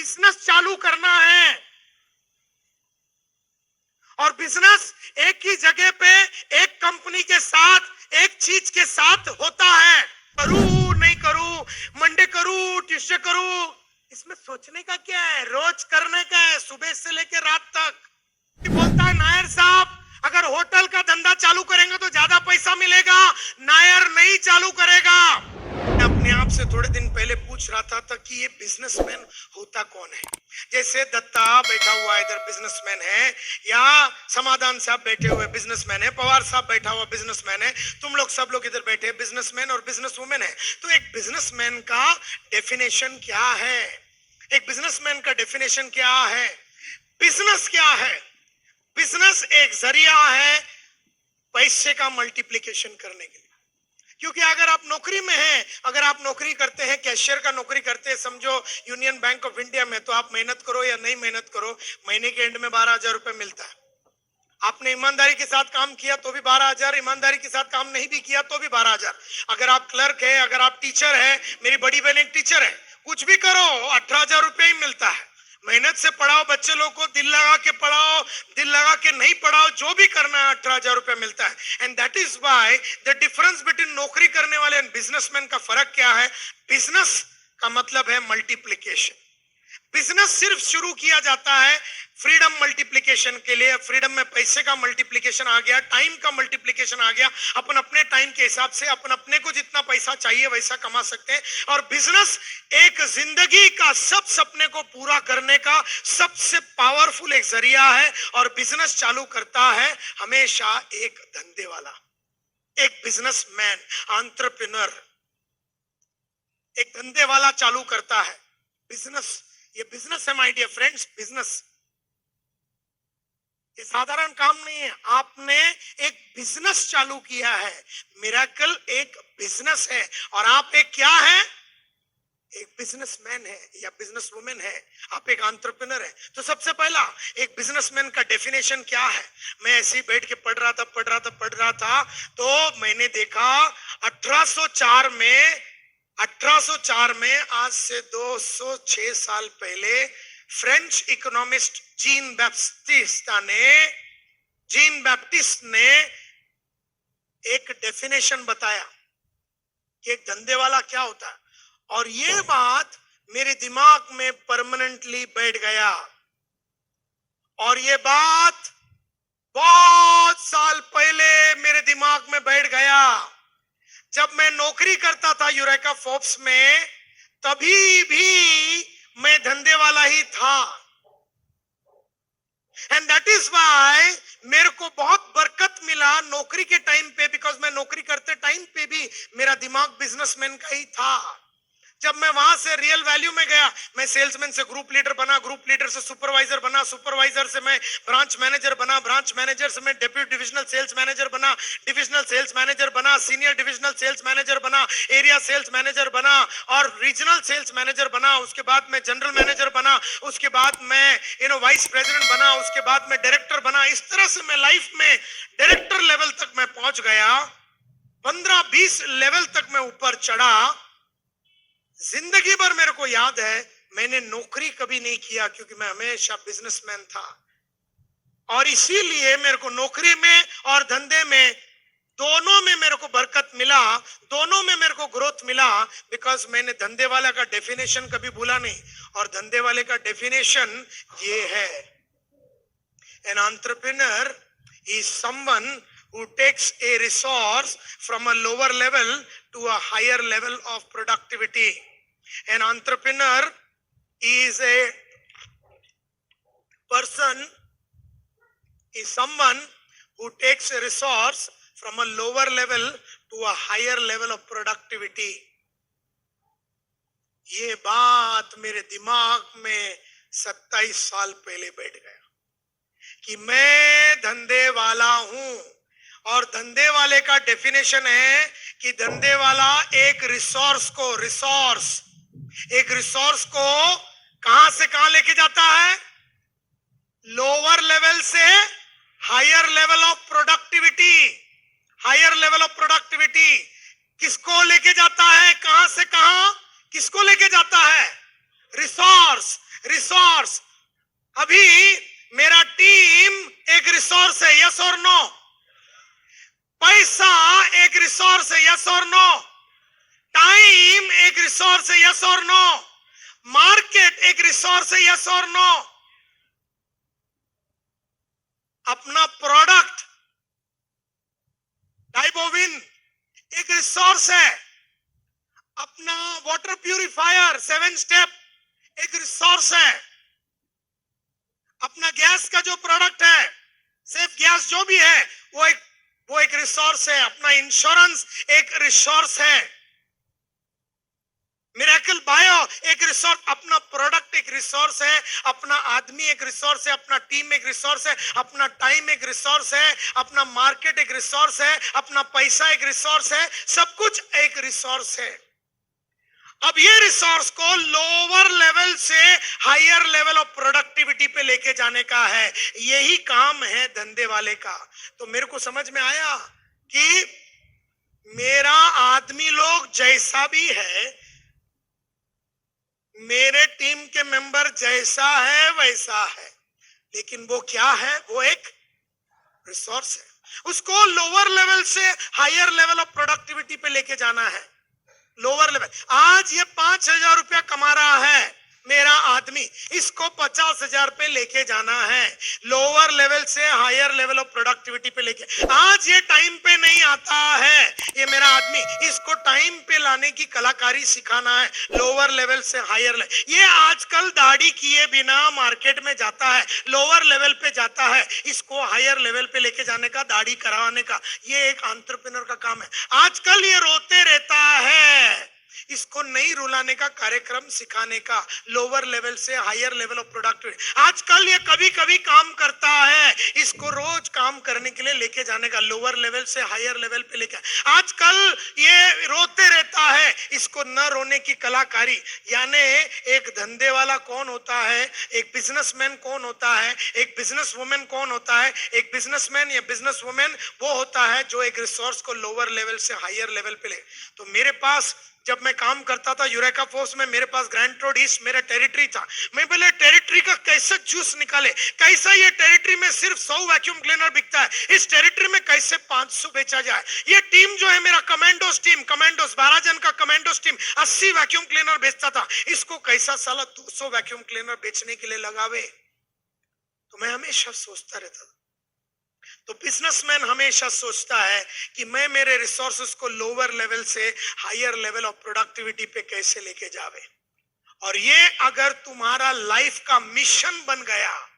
Business चालू करना है और बिजनेस एक ही जगह पे एक कंपनी के साथ एक चीज के साथ होता है। करूं नहीं करूं, मंडे करूं ट्यूसडे करूं, इसमें सोचने का क्या है, रोज करने का है, सुबह से लेकर रात तक। बोलता है नायर साहब अगर होटल का धंधा चालू करेंगे तो ज्यादा पैसा मिलेगा, नायर नहीं चालू करेगा। मैं अपने आप से थोड़े दिन पहले पूछ रहा था कि ये बिजनेसमैन होता कौन है। जैसे दत्ता बैठा हुआ इधर बिजनेसमैन है, या समाधान साहब बैठे हुए बिजनेसमैन है, पवार साहब बैठा हुआ बिजनेसमैन है, तुम लोग सब लोग इधर बैठे बिजनेसमैन और बिजनेसवुमेन है। तो एक बिजनेसमैन का डेफिनेशन क्या है? एक बिजनेसमैन का डेफिनेशन क्या है? बिजनेस क्या है? बिजनेस एक जरिया है पैसे का मल्टीप्लिकेशन करने के लिए। क्योंकि अगर आप नौकरी में हैं, अगर आप नौकरी करते हैं, कैशियर का नौकरी करते हैं, समझो यूनियन बैंक ऑफ इंडिया में, तो आप मेहनत करो या नहीं मेहनत करो, महीने के एंड में 12,000 रुपए मिलता है। आपने ईमानदारी के साथ काम किया तो भी 12,000, ईमानदारी के साथ काम नहीं भी किया तो भी 12,000। अगर आप क्लर्क है, अगर आप टीचर है, मेरी बड़ी बहन एक टीचर है, कुछ भी करो 18,000 रुपए ही मिलता है। मेहनत से पढ़ाओ बच्चे लोग को, दिल लगा के पढ़ाओ, दिल लगा के नहीं पढ़ाओ, जो भी करना है 18,000 रुपए मिलता है। And that is why the difference between नौकरी करने वाले एंड बिजनेसमैन का फर्क क्या है? बिजनेस का मतलब है मल्टीप्लिकेशन। बिजनेस सिर्फ शुरू किया जाता है फ्रीडम मल्टीप्लिकेशन के लिए। फ्रीडम में पैसे का मल्टीप्लिकेशन आ गया, टाइम का मल्टीप्लिकेशन आ गया, अपन अपने टाइम के हिसाब से अपन अपने को जितना पैसा चाहिए वैसा कमा सकते हैं। और बिजनेस एक जिंदगी का सब सपने को पूरा करने का सबसे पावरफुल एक जरिया है। और बिजनेस चालू करता है हमेशा एक धंधे वाला, एक बिजनेसमैन, एंटरप्रेन्योर, एक धंधे वाला चालू करता है बिजनेस। ये बिजनेस है माय डियर फ्रेंड्स। बिजनेस ये साधारण काम नहीं है। आपने एक बिजनेस चालू किया है, मिरेकल एक बिजनेस है। और आप एक क्या है? एक बिजनेसमैन है या बिजनेसवुमेन है, आप एक एंटरप्रेन्योर है। तो सबसे पहला एक बिजनेसमैन का डेफिनेशन क्या है? मैं ऐसे ही बैठ के पढ़ रहा था तो मैंने देखा 1804 में आज से 206 साल पहले फ्रेंच इकोनॉमिस्ट जीन बैप्टिस्ट ने एक डेफिनेशन बताया कि एक धंधे वाला क्या होता है। और ये बात मेरे दिमाग में परमानेंटली बैठ गया। और ये बात बहुत साल पहले मेरे दिमाग में बैठ गया। जब मैं नौकरी करता था यूरेका फोर्ब्स में, तभी भी मैं धंधे वाला ही था। एंड दैट इज व्हाई मेरे को बहुत बरकत मिला नौकरी के टाइम पे, बिकॉज मैं नौकरी करते टाइम पे भी मेरा दिमाग बिजनेसमैन का ही था। जब मैं वहां से रियल वैल्यू में गया, मैं सेल्समैन से ग्रुप लीडर बना, ग्रुप लीडर से सुपरवाइजर बना, सुपरवाइजर से मैं ब्रांच मैनेजर बना, ब्रांच मैनेजर से मैं डेप्यूटी डिविजनल सेल्स मैनेजर बना, डिविजनल सेल्स मैनेजर बना, सीनियर डिविजनल सेल्स मैनेजर बना, एरिया सेल्स मैनेजर बना और रीजनल सेल्स मैनेजर बना। उसके बाद मैं जनरल मैनेजर बना, उसके बाद मैं वाइस प्रेसिडेंट बना, उसके बाद मैं डायरेक्टर बना। इस तरह से मैं लाइफ में डायरेक्टर लेवल तक मैं पहुंच गया, 15-20 लेवल तक मैं ऊपर चढ़ा। जिंदगी भर मेरे को याद है मैंने नौकरी कभी नहीं किया, क्योंकि मैं हमेशा बिजनेसमैन था। और इसीलिए मेरे को नौकरी में और धंधे में दोनों में मेरे को बरकत मिला, दोनों में मेरे को ग्रोथ मिला, बिकॉज मैंने धंधे वाला का डेफिनेशन कभी भूला नहीं। और धंधे वाले का डेफिनेशन ये है, an entrepreneur is someone who takes a resource from a lower level to a higher level of productivity. An entrepreneur is someone who takes a resource from a lower level to a higher level of productivity. ये बात मेरे दिमाग में 27 साल पहले बैठ गया कि मैं धंधे वाला हूं। और धंधे वाले का डेफिनेशन है कि धंधे वाला एक रिसोर्स को कहां से कहां लेके जाता है? लोअर लेवल से higher level of productivity. Higher level of productivity किसको लेके जाता है? कहां से कहां किसको लेके जाता है? रिसोर्स रिसोर्स है, यस और नो? टाइम एक रिसोर्स है, यस और नो? मार्केट एक रिसोर्स है, यस और नो? अपना प्रोडक्ट डाइबोविन एक रिसोर्स है, अपना वाटर प्यूरिफायर 7 स्टेप एक रिसोर्स है, अपना गैस का जो प्रोडक्ट है सेफ गैस जो भी है वो एक रिसोर्स है, अपना इंश्योरेंस एक रिसोर्स है, मिरेकल बायो एक रिसोर्स, अपना प्रोडक्ट एक रिसोर्स है, अपना आदमी एक रिसोर्स है, अपना टीम एक रिसोर्स है, अपना टाइम एक रिसोर्स है, अपना मार्केट एक रिसोर्स है, अपना पैसा एक रिसोर्स है, सब कुछ एक रिसोर्स है। अब ये रिसोर्स को लोअर लेवल से हायर लेवल ऑफ प्रोडक्टिविटी पे लेके जाने का है, यही काम है धंधे वाले का। तो मेरे को समझ में आया कि मेरा आदमी लोग जैसा भी है, मेरे टीम के मेंबर जैसा है वैसा है, लेकिन वो क्या है? वो एक रिसोर्स है। उसको लोअर लेवल से हायर लेवल ऑफ प्रोडक्टिविटी पे लेके जाना है। लोअर लेवल, आज ये 5,000 रुपया कमा रहा है मेरा आदमी, इसको 50,000 पे लेके जाना है, लोअर लेवल से हायर लेवल ऑफ प्रोडक्टिविटी पे लेके। आज ये टाइम पे नहीं आता है ये मेरा आदमी, इसको टाइम पे लाने की कलाकारी सिखाना है, लोअर लेवल से हायर लेवल। ये आजकल दाढ़ी किए बिना मार्केट में जाता है, लोअर लेवल पे जाता है, इसको हायर लेवल पे लेके जाने का, दाढ़ी करवाने का, ये एक एंटरप्रेन्योर का काम है। आजकल ये रोते रहता है, इसको नहीं रुलाने का, कार्यक्रम सिखाने का, लोअर लेवल से हायर लेवल ऑफ प्रोडक्टिविटी। आजकल ये कभी कभी काम करता है, इसको रोज काम करने के लिए लेके जाने का, लोअर लेवल से हायर लेवल पे लेके। आजकल ये रोते रहता है, इसको न रोने की कलाकारी। यानी एक धंधे वाला कौन होता है, एक बिजनेसमैन कौन होता है, एक बिजनेस वुमेन कौन होता है? एक बिजनेसमैन या बिजनेस वुमेन वो होता है जो एक रिसोर्स को लोअर लेवल से हायर लेवल पे ले। तो मेरे पास जब मैं काम करता था यूरेका फोर्स में, मेरे पास ग्रैंड रोड ईस्ट मेरा टेरिटरी था। मैं बोले टेरिटरी का कैसे जूस निकाले, कैसा ये टेरिटरी में सिर्फ 100 वैक्यूम क्लीनर बिकता है, इस टेरिटरी में कैसे 500 बेचा जाए। ये टीम जो है मेरा कमांडोस टीम, कमांडोस 12 जन का कमांडोस टीम 80 वैक्यूम क्लीनर बेचता था, इसको कैसा साला 200 वैक्यूम क्लीनर बेचने के लिए लगावे। तो मैं हमेशा सोचता रहता था। तो बिजनेसमैन हमेशा सोचता है कि मैं मेरे रिसोर्सेस को लोअर लेवल से हायर लेवल ऑफ प्रोडक्टिविटी पे कैसे लेके जावे। और ये अगर तुम्हारा लाइफ का मिशन बन गया,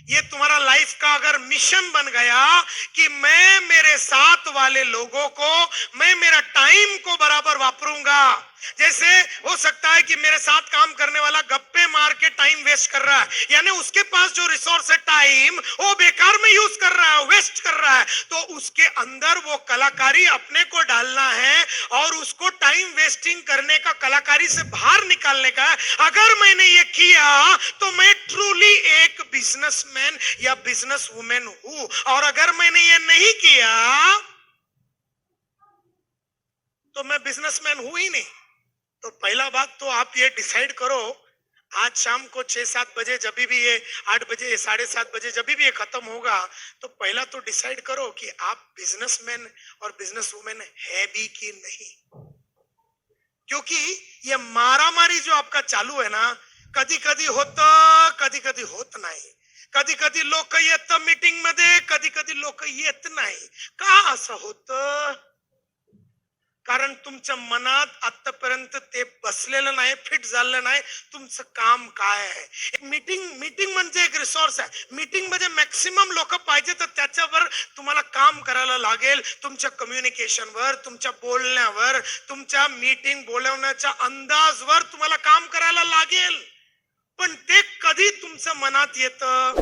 ये तुम्हारा लाइफ का अगर मिशन बन गया कि मैं मेरे साथ वाले लोगों को, मैं मेरा टाइम को बराबर वापरूंगा। जैसे हो सकता है कि मेरे साथ काम करने वाला गप्पे मार के टाइम वेस्ट कर रहा है, यानी उसके पास जो रिसोर्स है टाइम, वो बेकार में यूज कर रहा है, वेस्ट कर रहा है। तो उसके अंदर वो कलाकारी अपने को डालना है और उसको टाइम वेस्टिंग करने का, कलाकारी से बाहर निकालने का है। अगर मैंने ये किया तो मैं ट्रूली एक बिजनेसमैन या बिजनेस वुमेन हूं, और अगर मैंने ये नहीं किया तो मैं बिजनेसमैन हूं ही नहीं। तो पहला बात तो आप ये डिसाइड करो, आज शाम को 6-7 बजे, जब भी ये 8 बजे 7:30 बजे जब भी ये खत्म होगा, तो पहला तो डिसाइड करो कि आप बिजनेसमैन और बिजनेस वुमेन है भी कि नहीं। क्योंकि ये मारामारी जो आपका चालू है ना, कधी कधी होतं, कधी कधी होत नाही। कधी कधी लोक येत मीटिंग मध्ये, कधी कधी लोक येत नाही। का असं होतं? कारण तुमच्या मनात आतापर्यंत ते बसलेलं नाही, फिट झालेलं नाही, तुमचं काम काय आहे। मीटिंग म्हणजे एक रिसोर्स आहे। मीटिंग मध्ये मॅक्सिमम लोक पाहिजे, तर त्याच्यावर तुम्हाला काम करायला लागेल, तुमच्या कम्युनिकेशनवर, तुमच्या बोलण्यावर, तुमच्या मीटिंग बोलवण्याच्या अंदाजवर तुम्हाला काम करायला लागेल। पण ते कधी तुमच्या मनात येतं?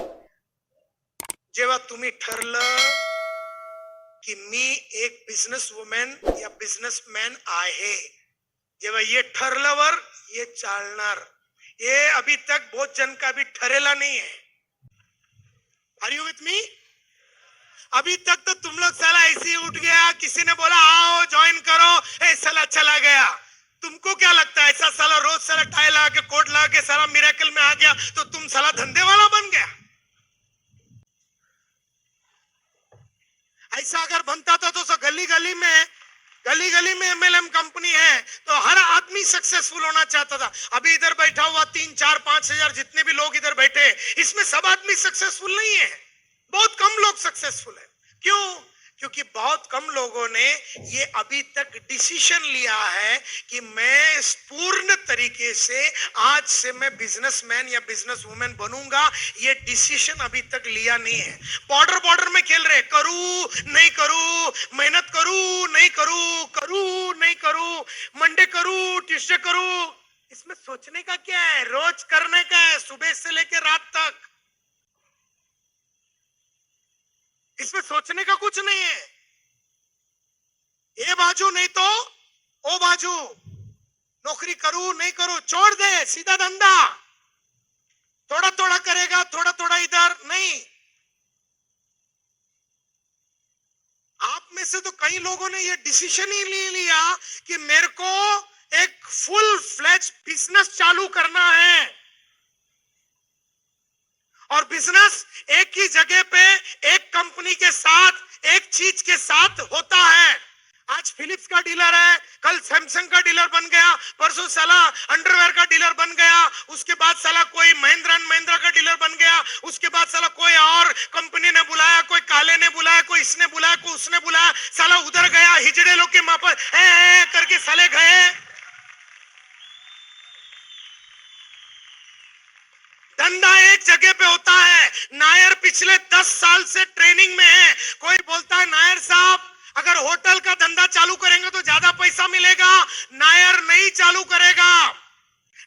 जेव्हा तुम्ही ठरलं कि मी एक बिजनेस वुमेन या बिजनेसमैन आहे, जेव्हा ये ठरल्यावर ये चालणार। ये अभी तक बहुत जन का भी ठरेला नहीं है। Are you with me? अभी तक तो तुम लोग साला ऐसे ही उठ गया, किसी ने बोला आओ ज्वाइन करो, ए साला चला गया। तुमको क्या लगता है ऐसा साला रोज साला टाई लगा के, कोट लगा के साला मिरेकल में आ गया तो तुम साला धंधे वाला बन गया? ऐसा अगर बनता था तो गली गली में गली गली में एमएलएम कंपनी है तो हर आदमी सक्सेसफुल होना चाहता था। अभी इधर बैठा हुआ 3-4-5 हजार जितने भी लोग इधर बैठे, इसमें सब आदमी सक्सेसफुल नहीं है, बहुत कम लोग सक्सेसफुल है। क्यों? क्योंकि बहुत कम लोगों ने ये अभी तक डिसीजन लिया है कि मैं पूर्ण तरीके से आज से मैं बिजनेसमैन या बिजनेस वुमेन बनूंगा। ये डिसीजन अभी तक लिया नहीं है। बॉर्डर में खेल रहे, करूं नहीं करूं, मेहनत करूं नहीं करूं, करूं नहीं करूं, मंडे करूं ट्यूसडे करूं। इसमें सोचने का क्या है? रोज करने का है, सुबह से लेकर रात तक। इसमें सोचने का कुछ नहीं है। ये बाजू नहीं तो ओ बाजू, नौकरी करूं नहीं करूं, छोड़ दे, सीधा धंधा। थोड़ा थोड़ा करेगा, थोड़ा थोड़ा इधर नहीं। आप में से तो कई लोगों ने ये डिसीजन ही ले लिया कि मेरे को एक फुल फ्लेज बिजनेस चालू करना है, और बिजनेस एक ही जगह पे एक कंपनी के साथ एक चीज के साथ होता है। आज फिलिप्स का डीलर है, कल सैमसंग का डीलर बन गया, परसों साला अंडरवेयर का डीलर बन गया, उसके बाद साला कोई महिंद्रा एंड महिंद्रा का डीलर बन गया, उसके बाद साला कोई और कंपनी ने बुलाया, कोई काले ने बुलाया, कोई इसने बुलाया, कोई उसने बुलाया, साला उधर गया, हिजड़े लोग के मां पर करके साले गए। धंधा एक जगह पे होता है। नायर पिछले 10 साल से ट्रेनिंग में है। कोई बोलता है नायर साहब अगर होटल का धंधा चालू करेंगे तो ज्यादा पैसा मिलेगा। नायर नहीं चालू करेगा।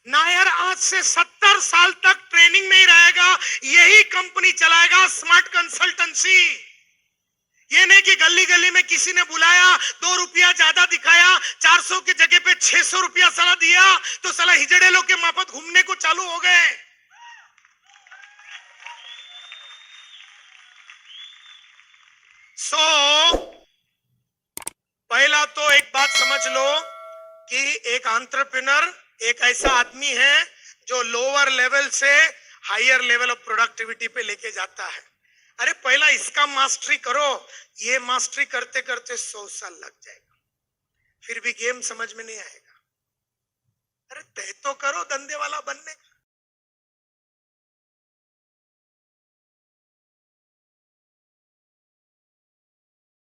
नायर आज से 70 साल तक ट्रेनिंग में ही रहेगा, यही कंपनी चलाएगा, स्मार्ट कंसल्टेंसी। ये नहीं कि गली गली में किसी ने बुलाया, 2 रुपया ज्यादा दिखाया, 400 की जगह पे 600 रुपया साला दिया तो साला हिजड़े लोग के माफत घूमने को चालू हो गए। पहला तो एक बात समझ लो कि एक एंटरप्रेन्योर एक ऐसा आदमी है जो लोअर लेवल से हायर लेवल ऑफ प्रोडक्टिविटी पे लेके जाता है। अरे पहला इसका मास्टरी करो, ये मास्टरी करते करते 100 साल लग जाएगा, फिर भी गेम समझ में नहीं आएगा। अरे तय तो करो धंधे वाला बनने का।